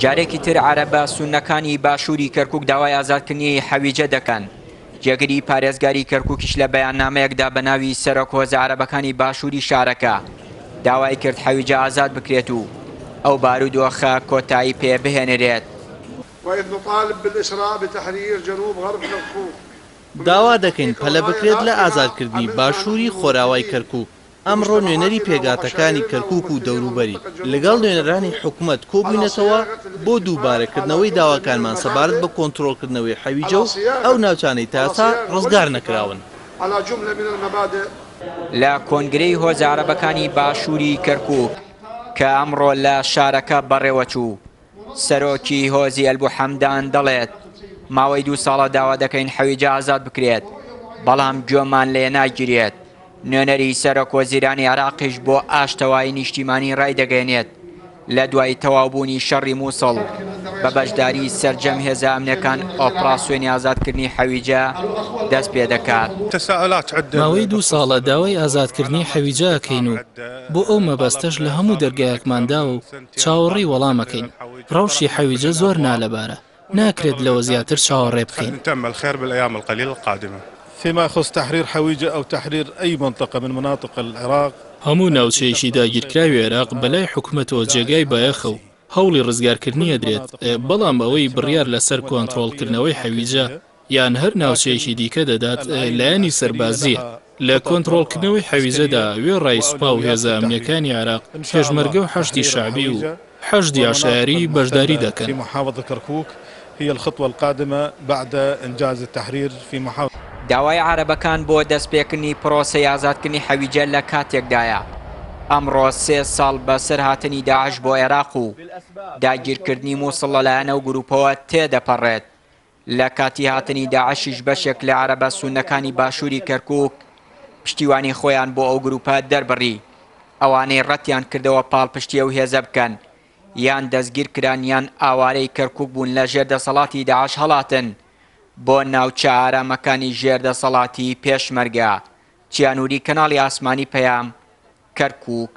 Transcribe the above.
جارێکی تر عەرەبە سوننەکانی باشووری کەرکووک داوای ئازادکردنی حەویجە دەکەن. جێگری پارێزگاری کەرکووکیش لە بەیاننامەیەکدا بە ناوی سەرۆک هۆزە عەرەبەکانی باشووری شارەکە داوای کرد حەویجە ئازاد بکرێت و ئەو بارودۆخە کۆتایی پێ بهێنرێت. داوا دەکەین پەلە بکرێت لە ئازادکردنی باشووری خۆراوای کەرکووک. ئەمڕۆ نوێنەری پێگاتەکانی کەرکووک و دەوروبەری لەگەڵ نوێنەرانی حکوومەت کۆبوونەتەوە بۆ دووبارەکردنەوەی داواکانمان سەبارەت بە کۆنتڕۆڵکردنەوەی حەویجە و ئەو ناوچانەی تاسا ڕزگار نەکراون. لە کۆنگرەی هۆزە عەرەبەکانی باشووری کەرکووک کە ئەمڕۆ لە شارەکە بەڕێوەچوو، سەرۆکی هۆزی ئەلبوحەمدان دەڵێت ماوەی 2 ساڵە داوا دەکەین حەویجە ئازاد بکرێت، بەڵام گوێمان لێ ناگیرێت. نوێنەری سەرۆک وەزیرانی عێراقیش بۆ ئاشتەوایی نیشتیمانی ڕایدەگەێنێت لە دوای تەواوبوونی شەڕی مووسڵ بە بەشداری سەرجەم هێزە ئەمنیەکان ئۆپراسیۆنی ئازادکردنی حەویجە دەست پێ دەکات. ماوەی 2 ساڵە داوای ئازادکردنی حەویجە ئەکەین و بۆ ئەو مەبەستەش لە هەموو دەرگایەکماندا و چاوەڕێی وەڵامەکەین. ڕەوشی حەویجە زۆر نالەبارە، ناکرێت لەوە زیاتر چاوەڕێ بکەین. فيما يخص تحرير حويجة أو تحرير أي منطقة من مناطق العراق هەموو ناوچەیەکی داگیرکراوی عێراق بەلای حکوومەتەوە جێگای بایەخە و هەوڵی ڕزگارکردنی ئەدرێت، بەڵام ئەوەی بڕیار لەسەر کۆنتڕۆڵکردنەوەی حەویجە یان هەر ناوچەیەکی دیکە دەدات لایەنی سەربازیە. لە کۆنتڕۆڵکردنەوەی حەویجەدا وێڕای سوپا و هێزە ئەمنیەکانی عێراق پێشمەرگە و حەشتی شعبی و حەشدی عشایری بەشداری دەکەن. هي الخطوة القادمة بعد إنجاز التحرير في محافظة. داوای عەرەبەکان بۆ دەستپێکردنی پرۆسەی ئازادکردنی حەویجە لە کاتێکدایە ئەمڕۆ 3 ساڵ بەسەر هاتنی داعش بۆ عێراق و داگیرکردنی مووسڵ لەلایەنە و گروپەوە تێدەپەڕێت. لە کاتی هاتنی داعشیش بەشێک لە عەرەبە سوننەکانی باشووری کەرکووک پشتیوانی خۆیان بۆ ئەو گروپە دەربڕی، ئەوانەی ڕەتیان کردەوە پاڵپشتی ئەو هێزە بکەن یان دەستگیر کران یان ئاوارەی کەرکووک بوون لە ژێردەسەڵاتی داعش هەڵاتن بۆ ناوچە ئارامەکانی ژێردەسەڵاتی پێشمەرگە. چیانووری کەناڵی ئاسمانی پەیام، کەرکووک.